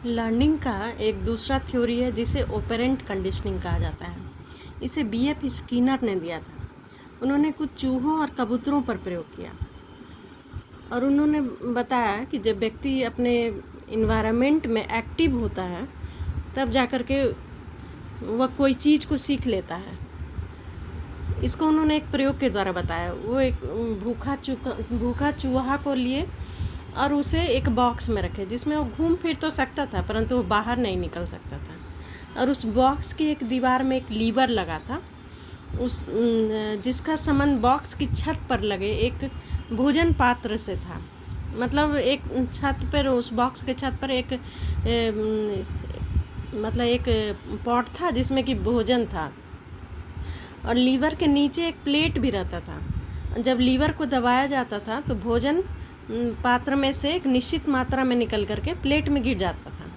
Learning का एक दूसरा थ्योरी है जिसे ऑपरेंट कंडीशनिंग कहा जाता है। इसे बीएफ स्किनर ने दिया था। उन्होंने कुछ चूहों और कबूतरों पर प्रयोग किया और उन्होंने बताया कि जब व्यक्ति अपने इन्वायरमेंट में एक्टिव होता है तब जाकर के वह कोई चीज़ को सीख लेता है। इसको उन्होंने एक प्रयोग के द्वारा बताया। वो एक भूखा चूहा को लिए और उसे एक बॉक्स में रखे जिसमें वो घूम फिर तो सकता था परंतु वो बाहर नहीं निकल सकता था। और उस बॉक्स की एक दीवार में एक लीवर लगा था जिसका संबंध बॉक्स की छत पर लगे एक भोजन पात्र से था। मतलब एक छत पर, उस बॉक्स के छत पर एक पॉट था जिसमें कि भोजन था और लीवर के नीचे एक प्लेट भी रहता था। जब लीवर को दबाया जाता था तो भोजन पात्र में से एक निश्चित मात्रा में निकल करके प्लेट में गिर जाता था।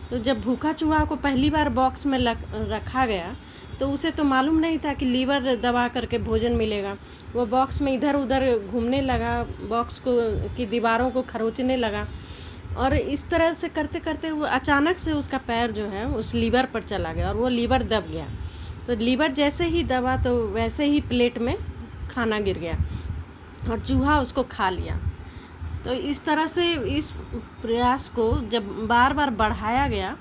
तो जब भूखा चूहा को पहली बार बॉक्स में रखा गया तो उसे तो मालूम नहीं था कि लीवर दबा करके भोजन मिलेगा। वो बॉक्स में इधर उधर घूमने लगा, बॉक्स की दीवारों को खरोचने लगा और इस तरह से करते करते वो अचानक से उसका पैर जो है उस लीवर पर चला गया और वो लीवर दब गया। तो लीवर जैसे ही दबा तो वैसे ही प्लेट में खाना गिर गया और चूहा उसको खा लिया। तो इस तरह से इस प्रयास को जब बार बार बढ़ाया गया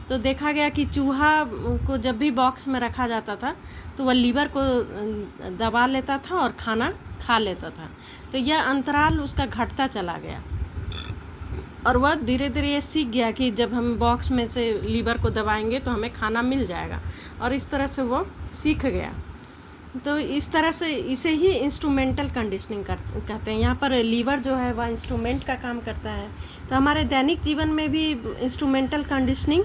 तो देखा गया कि चूहा को जब भी बॉक्स में रखा जाता था तो वह लीवर को दबा लेता था और खाना खा लेता था। तो यह अंतराल उसका घटता चला गया और वह धीरे धीरे ये सीख गया कि जब हम बॉक्स में से लीवर को दबाएंगे तो हमें खाना मिल जाएगा और इस तरह से वो सीख गया। तो इस तरह से इसे ही इंस्ट्रूमेंटल कंडीशनिंग कहते हैं। यहाँ पर लीवर जो है वह इंस्ट्रूमेंट का काम करता है। तो हमारे दैनिक जीवन में भी इंस्ट्रूमेंटल कंडीशनिंग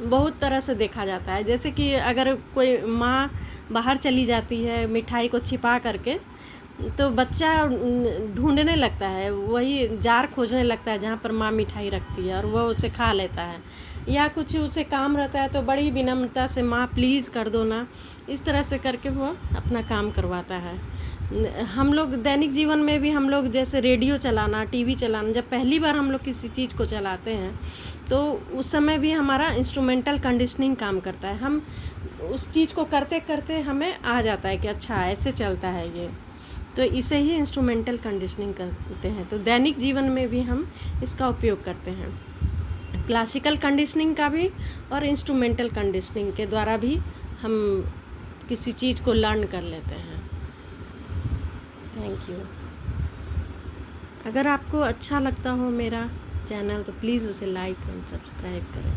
बहुत तरह से देखा जाता है। जैसे कि अगर कोई माँ बाहर चली जाती है मिठाई को छिपा करके तो बच्चा ढूंढने लगता है, वही जार खोजने लगता है जहाँ पर माँ मिठाई रखती है और वह उसे खा लेता है। या कुछ उसे काम रहता है तो बड़ी विनम्रता से माँ प्लीज़ कर दो ना, इस तरह से करके वो अपना काम करवाता है। हम लोग दैनिक जीवन में भी हम लोग जैसे रेडियो चलाना, टीवी चलाना, जब पहली बार हम लोग किसी चीज़ को चलाते हैं तो उस समय भी हमारा इंस्ट्रूमेंटल कंडीशनिंग काम करता है। हम उस चीज़ को करते करते हमें आ जाता है कि अच्छा ऐसे चलता है ये। तो इसे ही इंस्ट्रूमेंटल कंडीशनिंग करते हैं। तो दैनिक जीवन में भी हम इसका उपयोग करते हैं। क्लासिकल कंडीशनिंग का भी और इंस्ट्रूमेंटल कंडीशनिंग के द्वारा भी हम किसी चीज़ को लर्न कर लेते हैं। Thank you. अगर आपको अच्छा लगता हो मेरा चैनल तो प्लीज़ उसे लाइक और सब्सक्राइब करें।